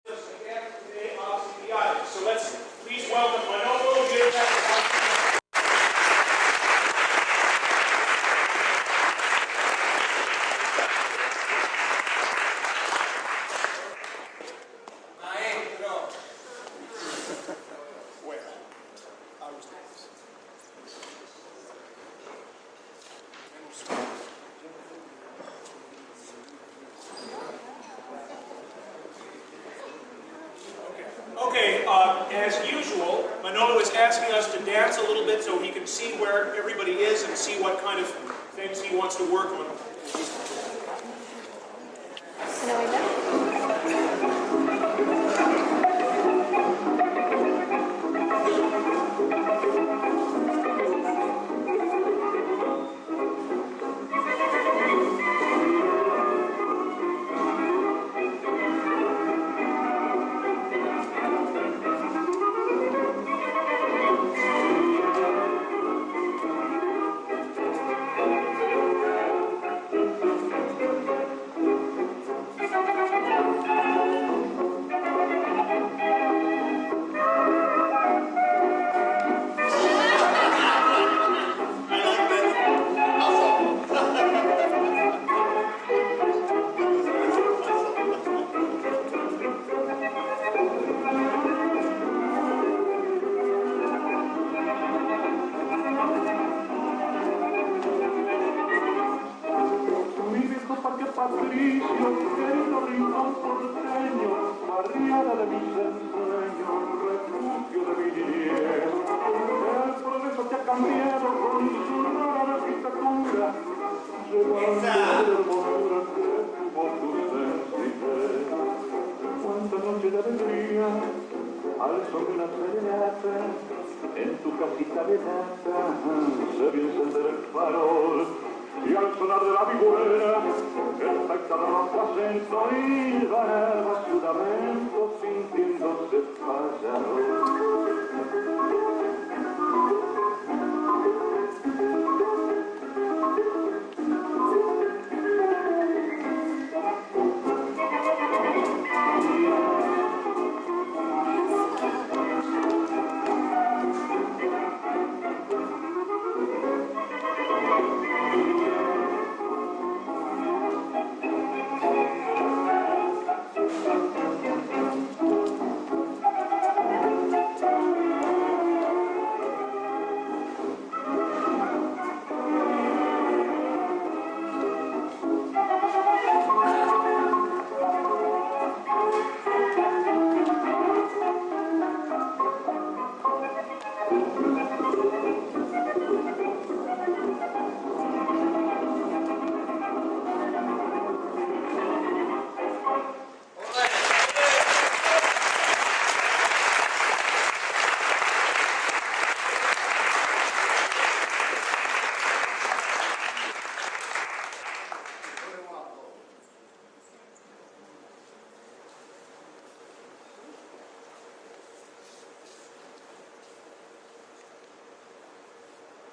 So let's please welcome Manolo. Okay, as usual, Manolo is asking us to dance a little bit so he can see where everybody is and see what kind of things he wants to work on. Al son de una serenata, en tu casita de nata, se ve encender el farol, y al sonar de la vihuela, el espectador rompe acento y va ciudadamente sintiéndose fallado.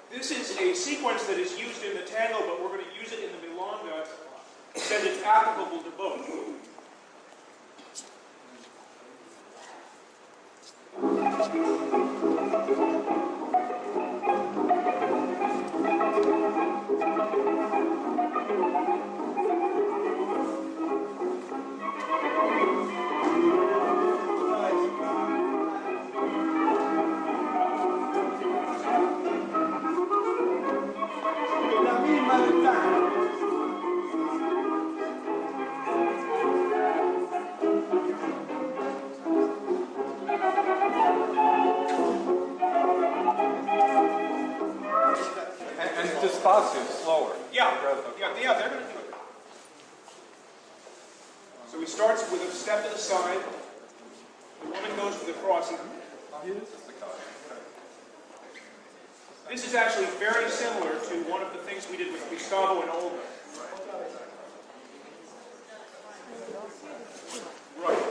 This is a sequence that is used in the tango, but we're going to use it in the Milonga because it's applicable to both. Slower. Yeah, they're going to do it. So he starts with a step to the side. The woman goes for the crossing. This is actually very similar to one of the things we did with Gustavo and Olga. Right.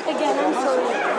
Again, I'm sorry.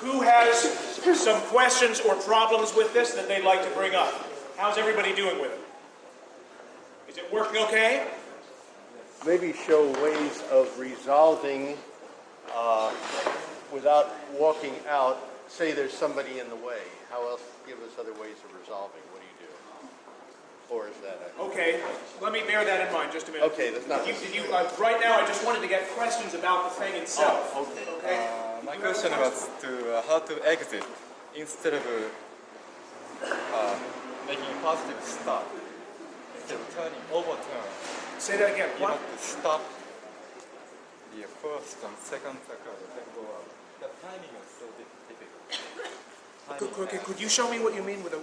Who has some questions or problems with this that they'd like to bring up? How's everybody doing with it? Is it working okay? Maybe show ways of resolving without walking out. Say there's somebody in the way. How else? Give us other ways of resolving. What do you do? Or is that Okay, let me bear that in mind just a minute. Okay, that's not. Right now, I just wanted to get questions about the thing itself. Oh, okay. Okay? My question was to how to exit instead of making a positive stop. Instead of turning, overturn. Say that again. You have to stop the first and second circle, then go up. The timing is so difficult. Could you show me what you mean with a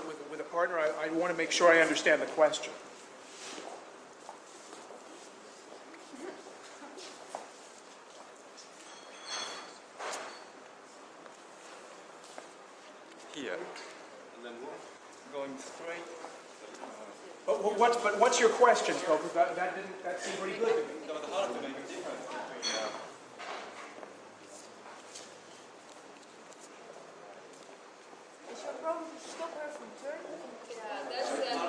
partner? I want to make sure I understand the question. Here. And then going straight. But what's your question, Phil? That seemed pretty good to me. No, but how to make a difference between Is your problem to stop her from turning?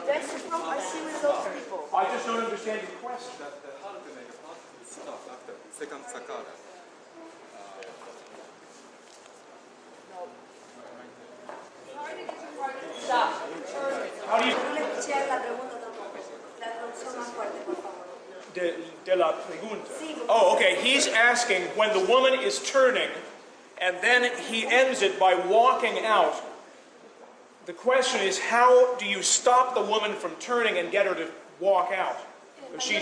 That's the problem I see with a lot of people. I just don't understand your question. how to make a positive stop after second sakata. How do you... De la pregunta. Oh, okay. He's asking when the woman is turning and then he ends it by walking out. The question is, how do you stop the woman from turning and get her to walk out? She,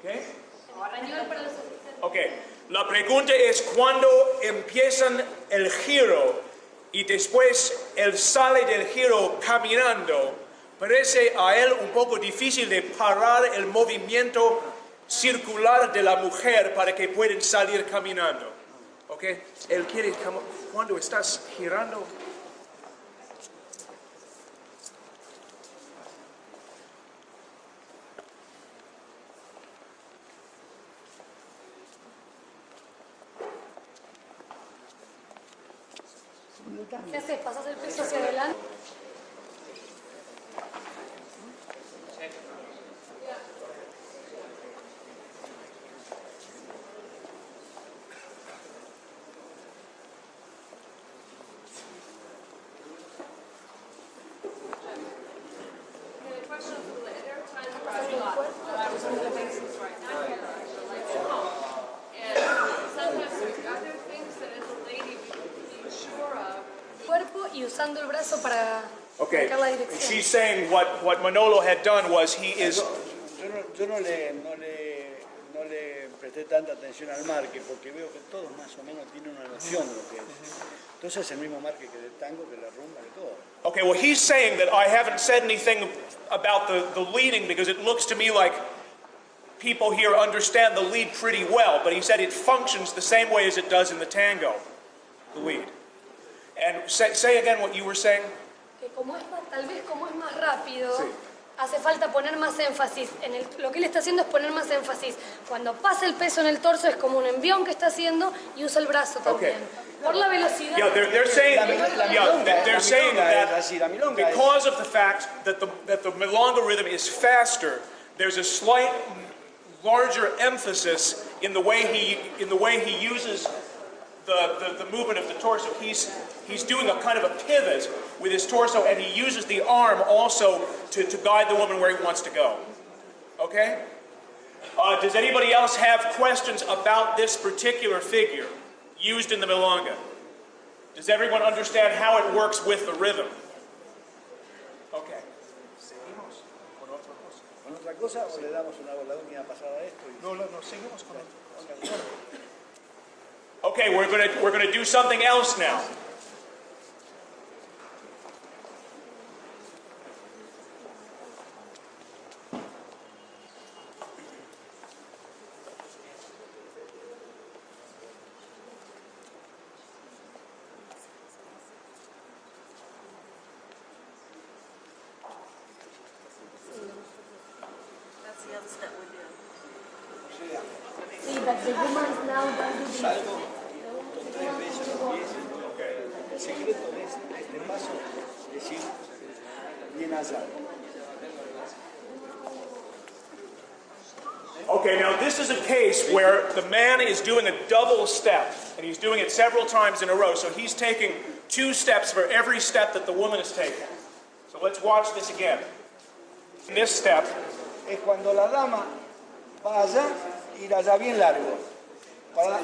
¿qué? Okay. La pregunta es cuando empiezan el giro y después él sale del giro caminando. Parece a él un poco difícil de parar el movimiento circular de la mujer para que puedan salir caminando. ¿Ok? Él quiere, cuando estás girando. ¿Qué haces? ¿Pasas el peso hacia adelante? Cuerpo y usando el brazo para Okay, marcar la dirección. she's saying what Manolo had done was he is... Yo no le presté tanta atención al marque porque veo que todos más o menos tienen una noción de lo que es. Entonces es el mismo marque que del tango, que la rumba, de todo. Okay, well he's saying that I haven't said anything about the leading because it looks to me like people here understand the lead pretty well, but he said it functions the same way as it does in the tango, the lead. And say again what you were saying. Que como es más, tal vez como es más rápido, Sí. hace falta poner más énfasis. Lo que él está haciendo es poner más énfasis. Cuando pasa el peso en el torso es como un envión que está haciendo y usa el brazo también. Por la velocidad. Yeah, they're saying, they're saying that milonga because of the fact that the milonga rhythm is faster, there's a slight larger emphasis in the way he uses the movement of the torso. He's doing a kind of a pivot with his torso, and he uses the arm also to guide the woman where he wants to go. Okay? Does anybody else have questions about this particular figure used in the milonga? Does everyone understand how it works with the rhythm? Okay. Seguimos con otra cosa. ¿Con otra cosa o le damos una voladora pasada a esto? No, seguimos con otra cosa. Okay, we're gonna do something else now. That's the other step we're doing. Sí, but the woman now can do this. Salgo, dos, tres veces los pies. El secreto de este paso es decir, bien allá. Okay, now this is a case where the man is doing a double step, and he's doing it several times in a row. So he's taking 2 steps for every step that the woman is taking. So let's watch this again. In this step, Es cuando la dama va allá y ir allá bien largo. Para...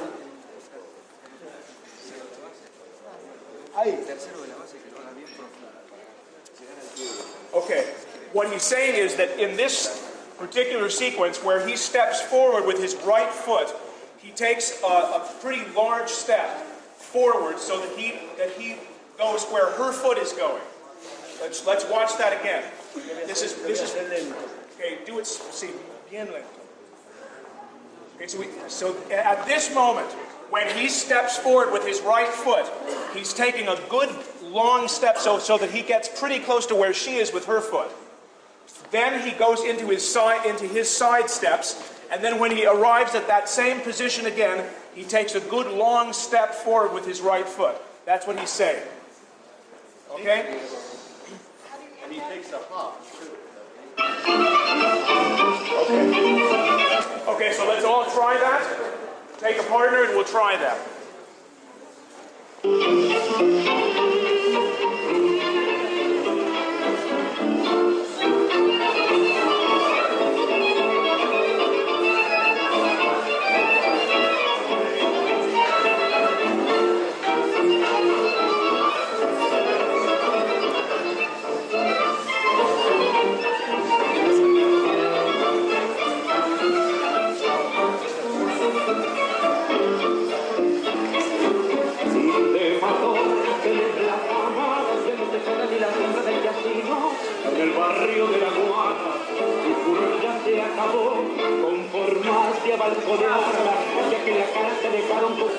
Ahí. okay, what he's saying is that in this particular sequence where he steps forward with his right foot, he takes a pretty large step forward so that he goes where her foot is going. Let's watch that again. This is okay. Do it. See, bien lento. Okay, so at this moment, when he steps forward with his right foot, he's taking a good long step so that he gets pretty close to where she is with her foot. Then he goes into his side steps, and then when he arrives at that same position again, he takes a good long step forward with his right foot. That's what he's saying. Okay? And he takes a hop, too. Okay, so let's all try that. Take a partner and we'll try that. En el barrio de la Guana, su furor ya se acabó, con formas de balconearla, ya que la cara se dejaron con...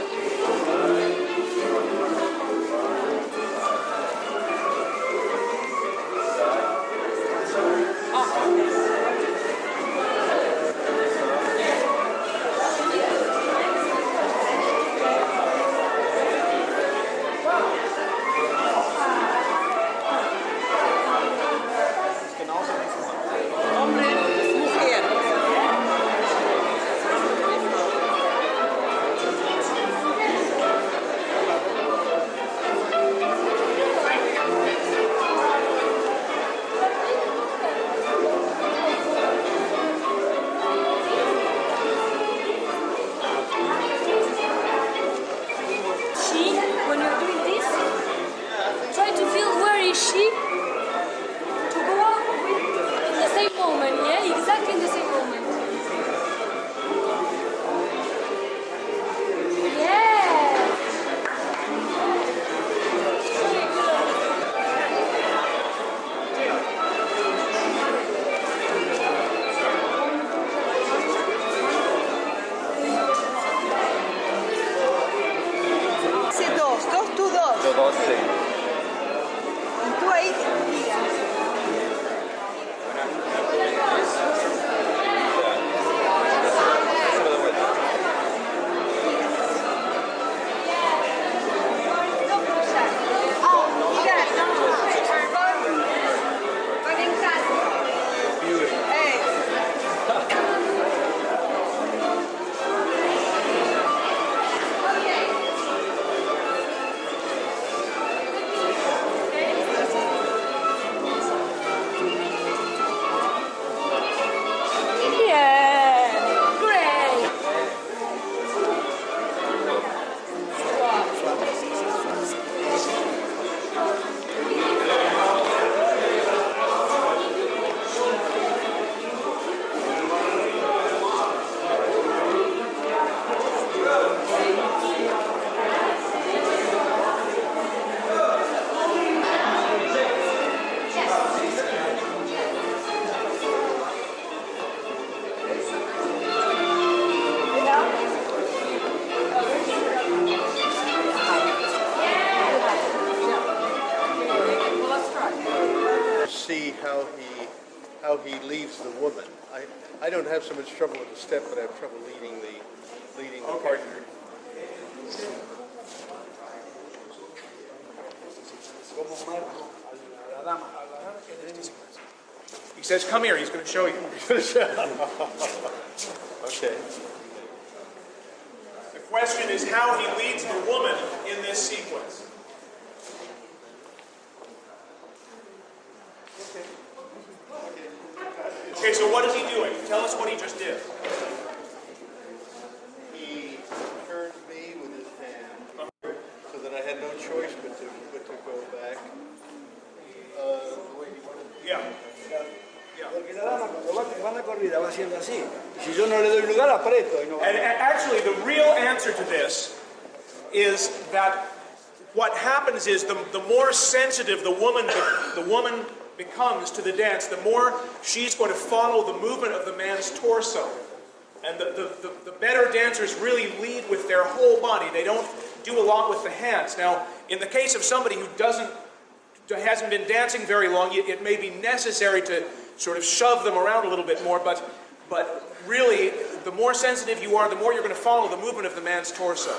I don't have so much trouble with the step, but I have trouble leading the partner. Como marco a la dama, que tenemos. He says, come here, he's going to show you. Okay. The question is how he leads the woman in this sequence. Okay, so what is he doing? Tell us what he just did. He turned me with his hand so that I had no choice but to go back the way he wanted me. Yeah. Porque la dama cuando va en la corrida va haciendo así. Si yo no le doy lugar, aprieto. Y no va. And actually, the real answer to this is that what happens is the more sensitive the woman becomes to the dance, the more she's going to follow the movement of the man's torso. And the better dancers really lead with their whole body. They don't do a lot with the hands. Now, in the case of somebody who hasn't been dancing very long, it may be necessary to sort of shove them around a little bit more, but really, the more sensitive you are, the more you're going to follow the movement of the man's torso.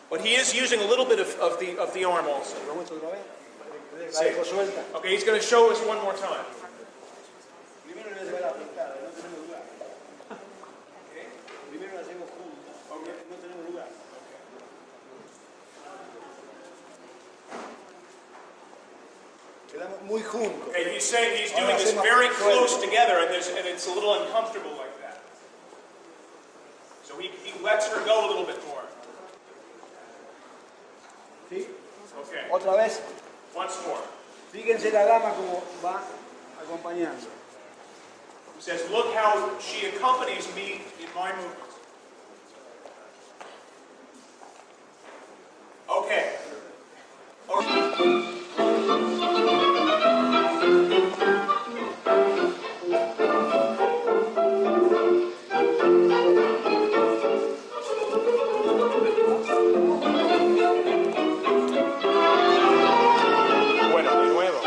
But he is using a little bit of the arm also. La dejo suelta. Okay, he's going to show us one more time. Primero le doy la pintada, no tenemos lugar. Primero la hacemos juntos, no tenemos lugar. Quedamos muy juntos. Okay, he's saying he's doing this very close together, and it's a little uncomfortable like that. So he lets her go a little bit more. ¿Sí? Okay, Otra vez. once more. Fíjense la dama como va acompañando. He says, look how she accompanies me in my movements. Okay. Bueno, de nuevo.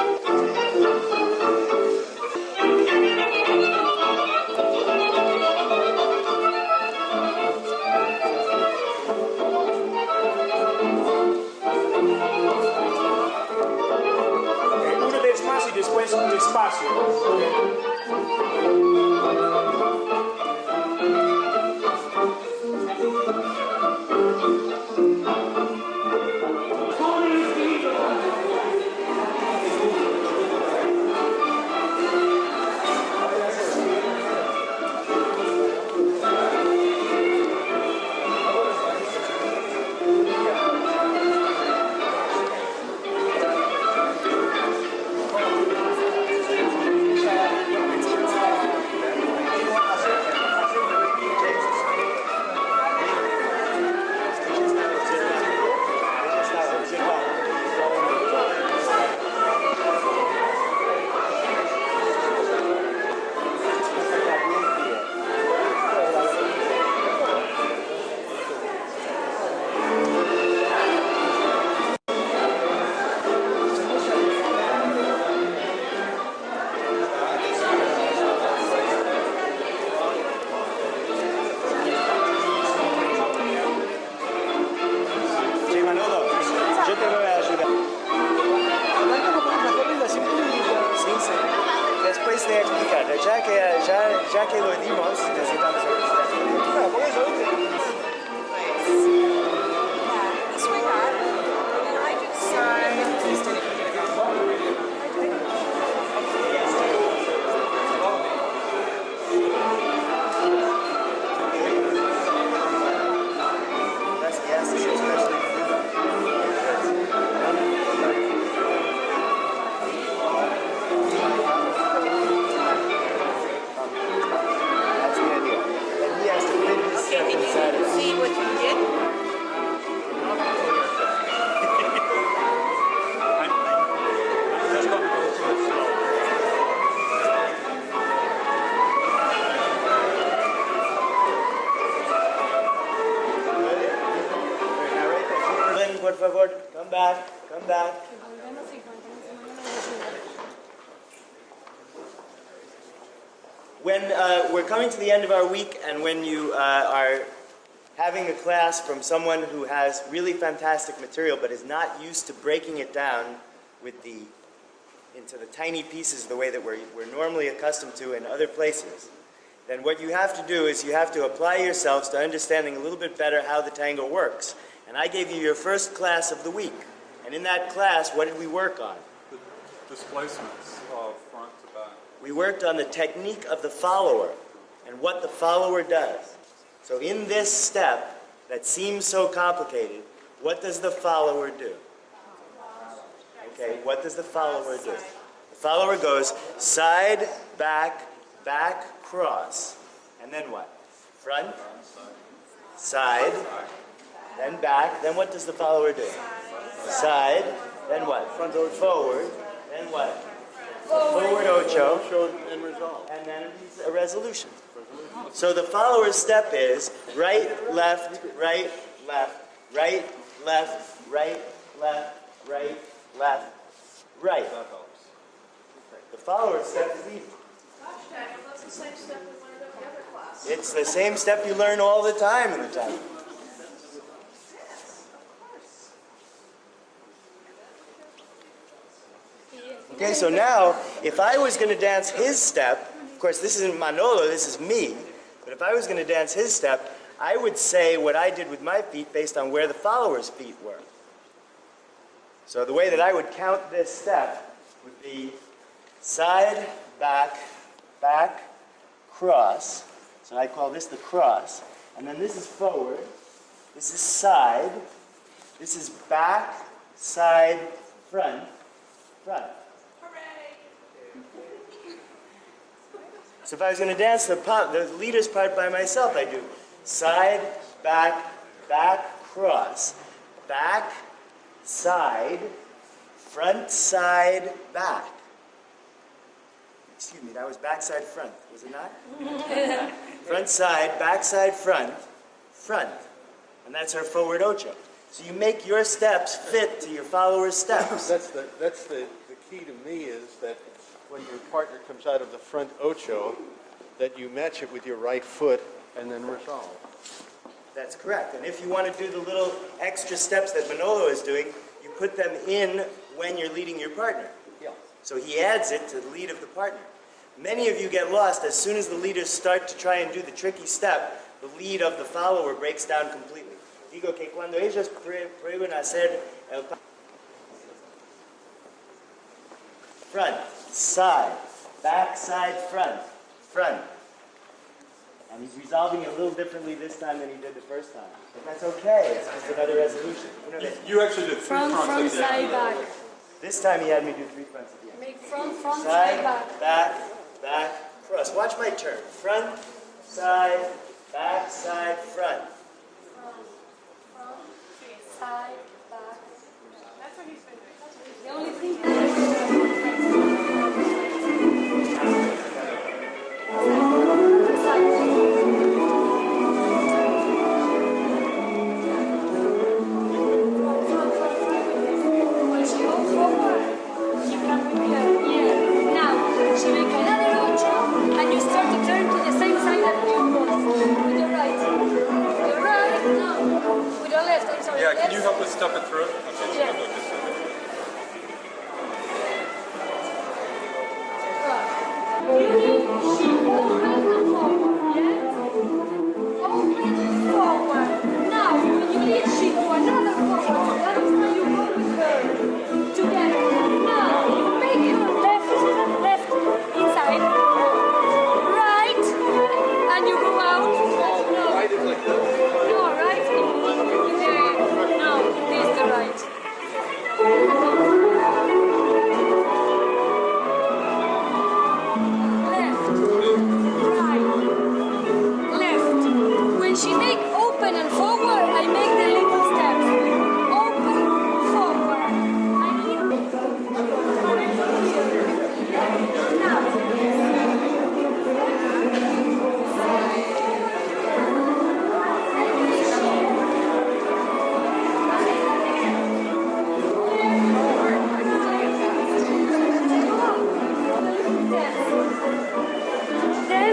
Una vez más y después despacio. Sí, Manolo, yo te voy a ayudar. Arrancamos con una corrida sin público. Sí, sí. Después de explicar, ya que lo dimos, necesitamos explicar. Claro, por eso, ¿viste? See what you did? Ven, por favor, come back, come back. Volvemos y contamos, Manolo nos ayuda. when we're coming to the end of our week, and when you are having a class from someone who has really fantastic material but is not used to breaking it down into the tiny pieces the way that we're normally accustomed to in other places, then what you have to do is you have to apply yourselves to understanding a little bit better how the tango works. And I gave you your first class of the week. And in that class, what did we work on? The displacements of front to back. We worked on the technique of the follower and what the follower does. So in this step that seems so complicated, what does the follower do? Okay, what does the follower do? The follower goes side, back, back, cross. And then what? Front, side, then back. Then what does the follower do? Side, then what? Front forward, then what? Forward ocho, and resolve. and then a resolution. So the follower's step is right, left, right, left, right, left, right, left, right, left, right. That helps. The follower's step is easy. Gosh, Daniel, that's the same step we learned in the other class. It's the same step you learn all the time in the tango. Okay, so now, if I was going to dance his step, of course this isn't Manolo, this is me, but if I was going to dance his step, I would say what I did with my feet based on where the follower's feet were. So the way that I would count this step would be side, back, back, cross. So I call this the cross. And then this is forward, this is side, this is back, side, front, front. So if I was going to dance the leader's part by myself, I do side, back, back, cross, back, side, front, side, back. Excuse me, that was back, side, front, was it not? Front, side, back, side, front, front. And that's our forward ocho. So you make your steps fit to your follower's steps. That's the key to me is that when your partner comes out of the front ocho, that you match it with your right foot and then resolve. That's correct. And if you want to do the little extra steps that Manolo is doing, you put them in when you're leading your partner. Yeah. So he adds it to the lead of the partner. Many of you get lost as soon as the leaders start to try and do the tricky step, the lead of the follower breaks down completely. Digo que cuando ellos prueben hacer el front, side, back, side, front, front. And he's resolving it a little differently this time than he did the first time. But that's okay. It's just another resolution. You actually did three Front, fronts at the end. side, back. This time he had me do 3 fronts at the end. Make front, side, Side, back. back, cross. Watch my turn. Front, side, back, side, front. Side, back. That's what he's been doing. The only thing when she goes forward, you can repeat. Yeah. Now, she make another ocho, and you start to turn to the same side that you was. With your right. Your right? No. With your left, I'm sorry. Yeah, can Left. you help us step it through? Okay, Yeah. so go this way. She open and forward, yeah? Open forward. Now, when you lead, she go another forward. That is how you go with her. Together. Now, you make her left, inside. Right, and you go out. No. Right is like this. No, right? No, this is the right. Left. When she make open and forward, I make the little steps. Open, forward. I need now. Then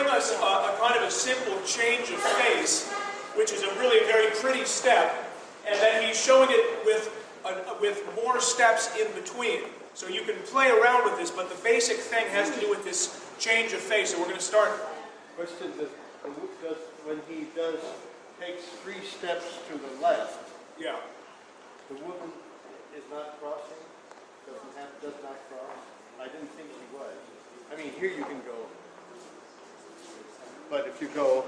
showing us a kind of a simple change of face, which is a really very pretty step, and then he's showing it with more steps in between. So you can play around with this, but the basic thing has to do with this change of face. So we're going to start. Question: when he takes 3 steps to the left, Yeah. the woman is not crossing, does not cross. I didn't think she was. I mean, here you can go, but if you go.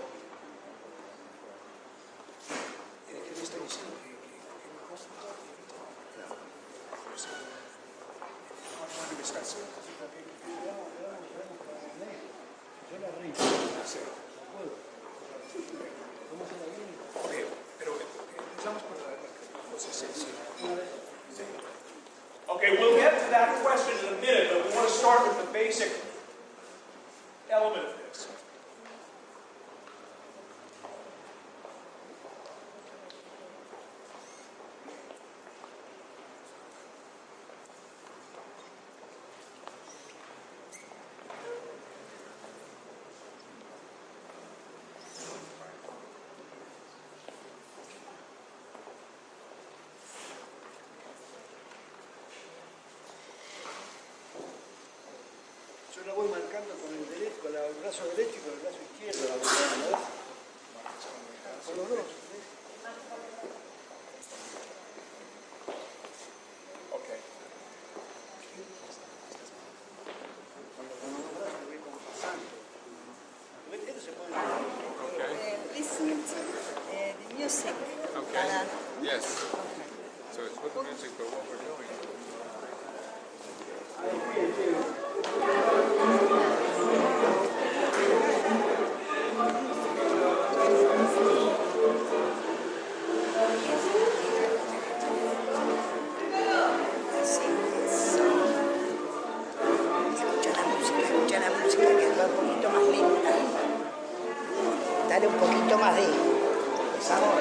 Okay, we'll get to that question in a minute, but we want to start with the basic element of this. Yo la voy marcando con el derecho, con el brazo derecho y con el brazo izquierdo. ¿No? Con los dos. Okay. Con los dos brazos voy como pasando. Esto se puede Listen to the music. Okay. Yes. So it's with the music, but what we're doing. Escucha la música que va un poquito más lenta. Dale un poquito más de sabor.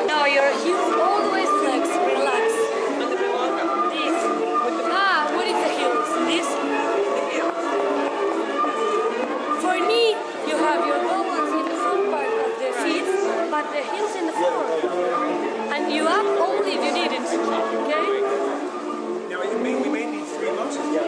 No, your heels always flex, relax. This. What is the heels? This? For me, you have your balance in the front part of the feet, but the heels in the front. And you up only if you need it. Okay? Now, we may need 3 motions. Yeah.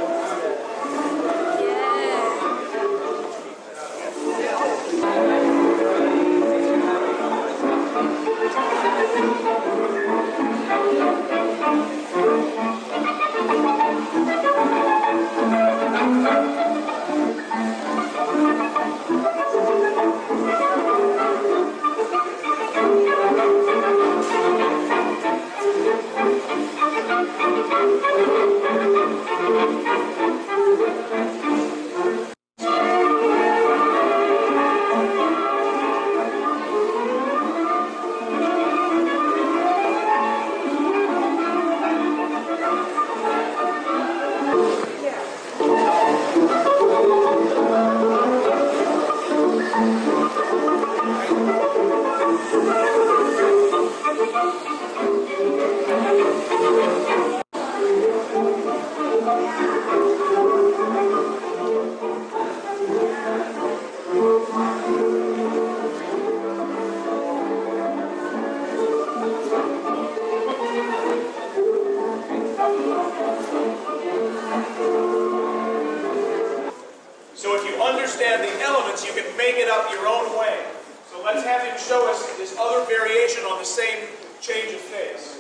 So if you understand the elements, you can make it up your own way. So let's have him show us this other variation on the same change of face.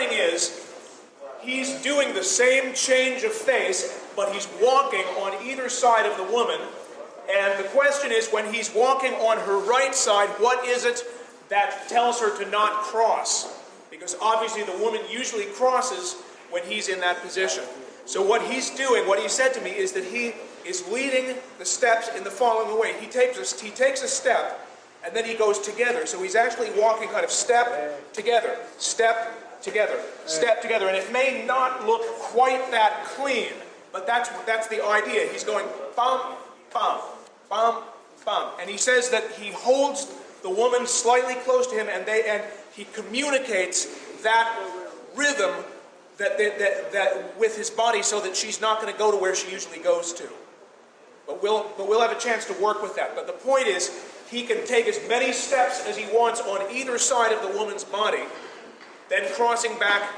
happening is he's doing the same change of face, but he's walking on either side of the woman. And the question is, when he's walking on her right side, what is it that tells her to not cross? Because obviously the woman usually crosses when he's in that position. So what he's doing, what he said to me, is that he is leading the steps in the following way. He takes a step, and then he goes together. So he's actually walking kind of step together, step together, step together. And it may not look quite that clean, but that's the idea. He's going bum, bum, bum, bum. And he says that he holds the woman slightly close to him, and he communicates that rhythm that with his body, so that she's not going to go to where she usually goes to. But we'll have a chance to work with that. But the point is, he can take as many steps as he wants on either side of the woman's body, then crossing back.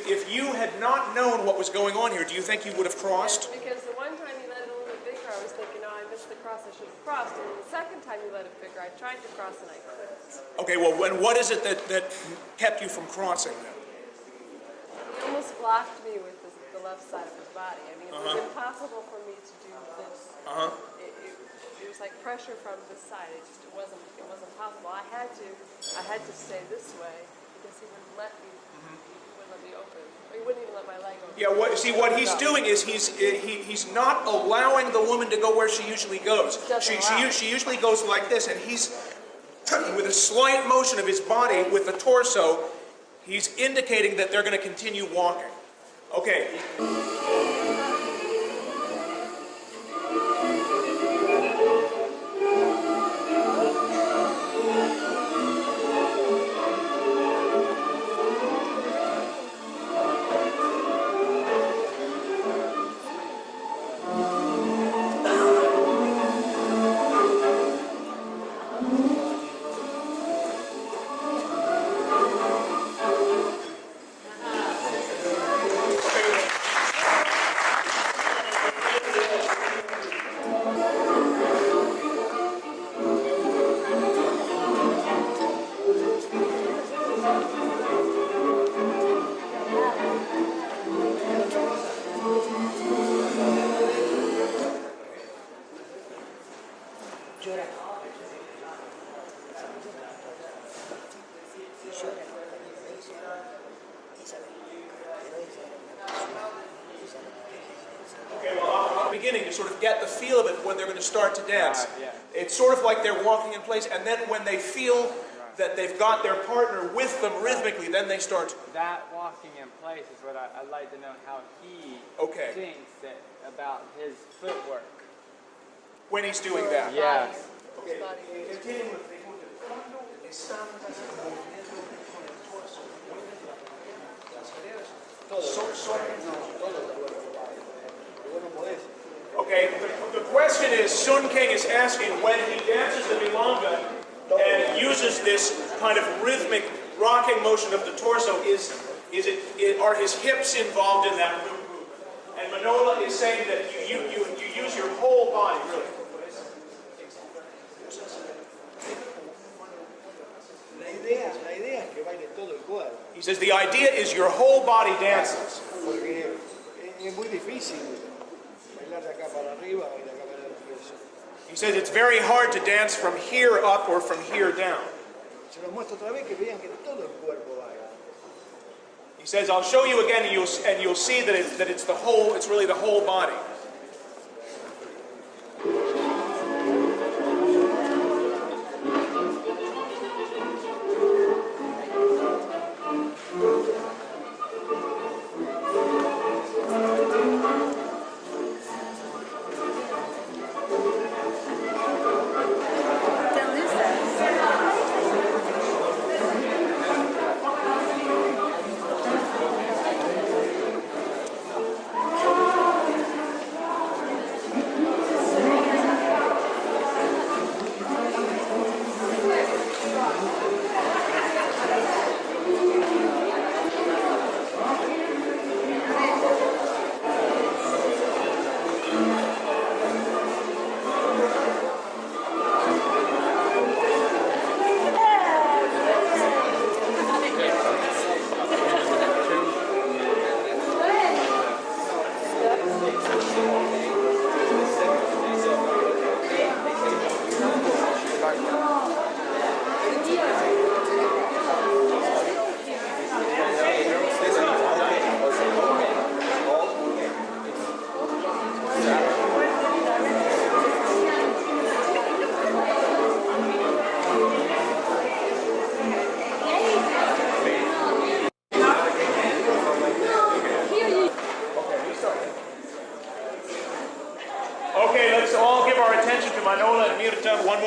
If you had not known what was going on here, do you think you would have crossed? Because the one time you let it a little bit bigger, I was thinking, oh, I missed the cross, I should have crossed. And the second time you let it bigger, I tried to cross and I couldn't. Okay, well, what is it that kept you from crossing then? He almost blocked me with the left side of his body. I mean, it was impossible for me to do this. It was like pressure from this side. It wasn't possible. I had to stay this way because he wouldn't let me. Open. Or he wouldn't even let my leg open. Yeah, what he's doing is he's not allowing the woman to go where she usually goes. She usually goes like this, and he's, with a slight motion of his body with the torso, he's indicating that they're going to continue walking. Okay. Beginning to sort of get the feel of it when they're going to start to dance. It's sort of like they're walking in place, and then when they feel that they've got their partner with them rhythmically, then they start. That walking in place is what I'd like to know how he thinks about his footwork. When he's doing that. Yes. Okay. Okay, the question is, Sun King is asking, when he dances the Milonga and uses this kind of rhythmic rocking motion of the torso, are his hips involved in that movement? And Manolo is saying that you use your whole body, really. La idea es que baile todo el cuerpo. He says the idea is your whole body dances. Porque es muy difícil bailar de acá para arriba, bailar de acá para abajo. He says it's very hard to dance from here up or from here down. Se los muestro otra vez que vean que todo el cuerpo baila. He says, I'll show you again, and you'll see that it's really the whole body.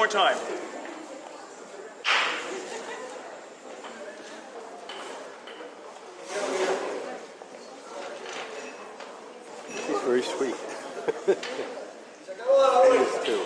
more time. He's very sweet. He is too.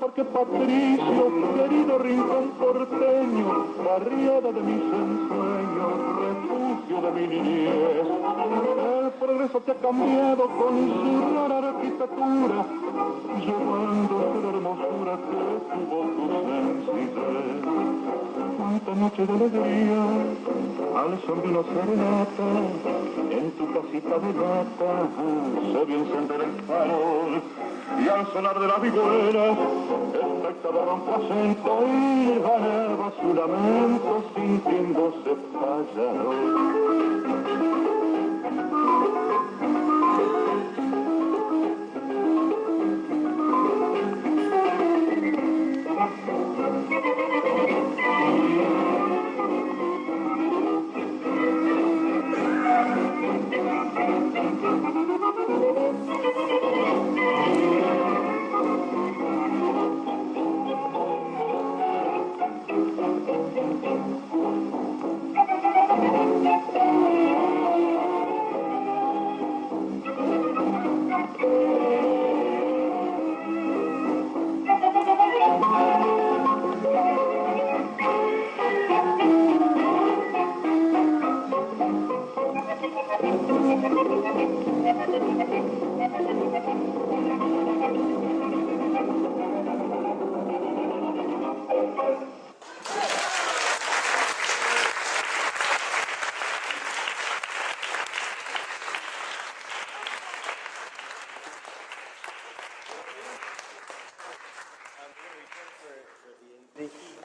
Porque Patricio, querido rincón porteño, barriada de mis ensueños, refugio de mi niñez. El progreso te ha cambiado con su rara arquitectura, llevando la hermosura que tuvo tu sencillez. Cuánta noche de alegría, al son de una serenata, en tu casita de gata, se vio encender el farol, y al sonar de la vihuela, el espectador rompe acento y eleva su lamento sintiéndose pájaro.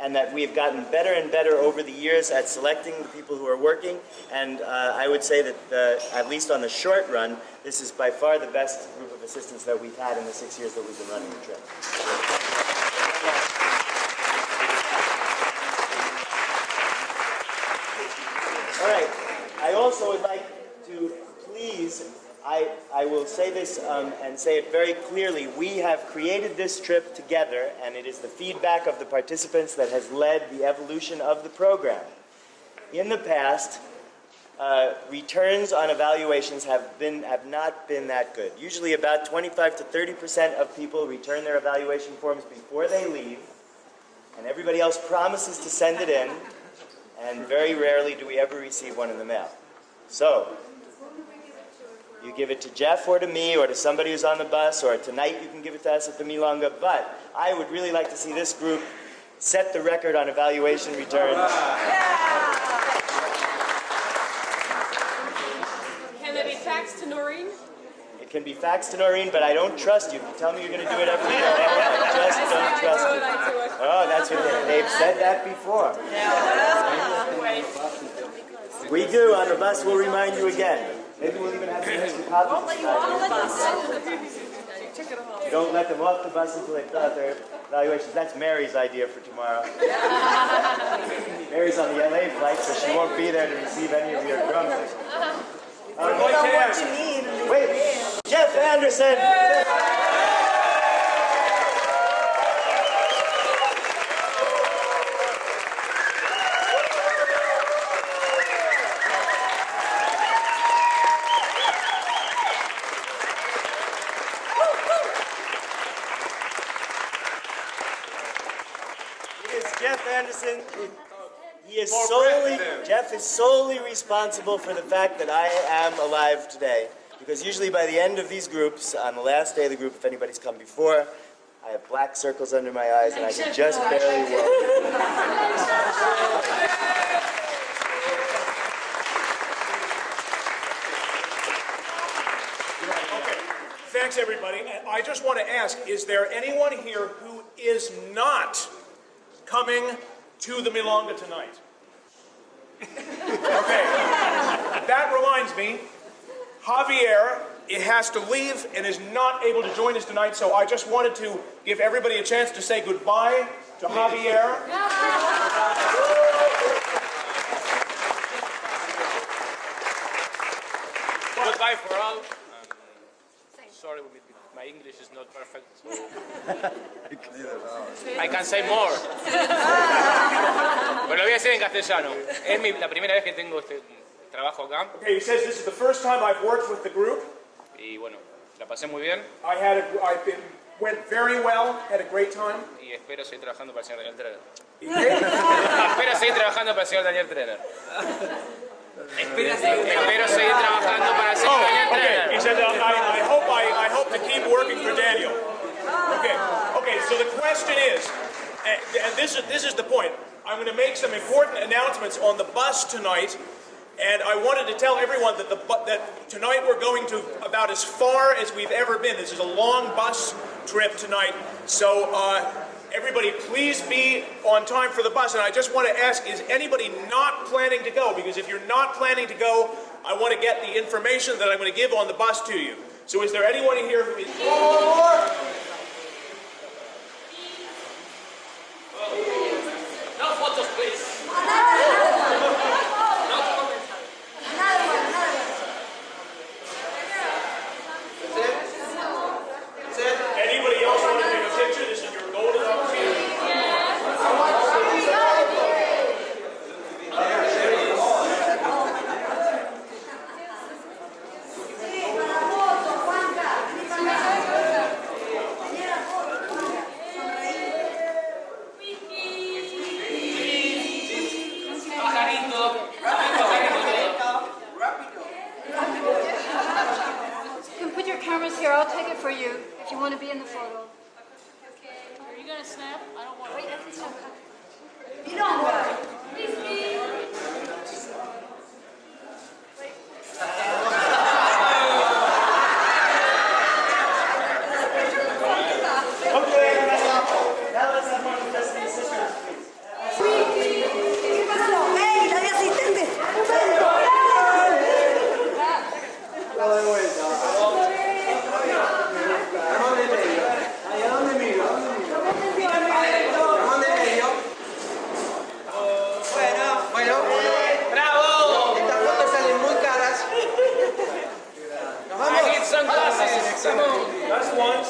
And that we've gotten better and better over the years at selecting the people who are working. And I would say that, at least on the short run, this is by far the best group of assistants that we've had in the 6 years that we've been running the trip. All right. I also would like to please, I will say this and say it very clearly. We have created this trip together, and it is the feedback of the participants that has led the evolution of the program. In the past, returns on evaluations have not been that good. Usually about 25 to 30% of people return their evaluation forms before they leave, and everybody else promises to send it in, and very rarely do we ever receive one in the mail. So, you give it to Jeff or to me or to somebody who's on the bus, or tonight you can give it to us at the Milonga. But I would really like to see this group set the record on evaluation returns. Can they be faxed to Noreen? It can be faxed to Noreen, but I don't trust you. You tell me you're going to do it every day. I just don't trust you. Oh, that's what they've said that before. We do. On the bus, we'll remind you again. Maybe we'll even have some extra copies. Won't let you off the bus. You don't let them off the bus until they've got their evaluations. That's Mary's idea for tomorrow. Mary's on the LA flight, so she won't be there to receive any of your crumbs. Wait, Jeff Anderson! Jeff Anderson. Jeff is solely responsible for the fact that I am alive today. Because usually by the end of these groups, on the last day of the group, if anybody's come before, I have black circles under my eyes and I can just barely walk. Okay, thanks everybody. And I just want to ask, is there anyone here who is not coming to the Milonga tonight? Okay, that reminds me, Javier has to leave and is not able to join us tonight, so I just wanted to give everybody a chance to say goodbye to Javier. Goodbye for all. Sorry, my English is not perfect, so I can say more. Pero lo voy a decir en castellano. Es la primera vez que tengo este trabajo acá. Okay, he says this is the first time I've worked with the group. Y bueno, la pasé muy bien. Went very well, had a great time. Y espero seguir trabajando para el señor Daniel Trener. Espero seguir trabajando para el señor Daniel Trener. Espero seguir trabajando para el señor Daniel Trener. He said, I hope to keep working for Daniel. Okay, so the question is, and this is the point, I'm going to make some important announcements on the bus tonight. And I wanted to tell everyone that tonight we're going to about as far as we've ever been. This is a long bus trip tonight. So everybody, please be on time for the bus. And I just want to ask, is anybody not planning to go? Because if you're not planning to go, I want to get the information that I'm going to give on the bus to you. So is there anyone here who is... No photos, please. Anybody else want to take a picture? This is your golden opportunity. You can put your cameras here. I'll take it for you if you want to be in the photo. Are you gonna snap? I don't want to. Wait, that's not Milonga. Okay, now let's have one of the best sisters, please. ¿Qué pasó? ¡Ey, la de asistente! Todo de vuelta. Ramón de medio. ¿Ahí a dónde miro? Ramón de medio. Bueno. ¡Bravo! Estas fotos salen muy caras. Nos vamos. I need some glasses. Come on. That's one.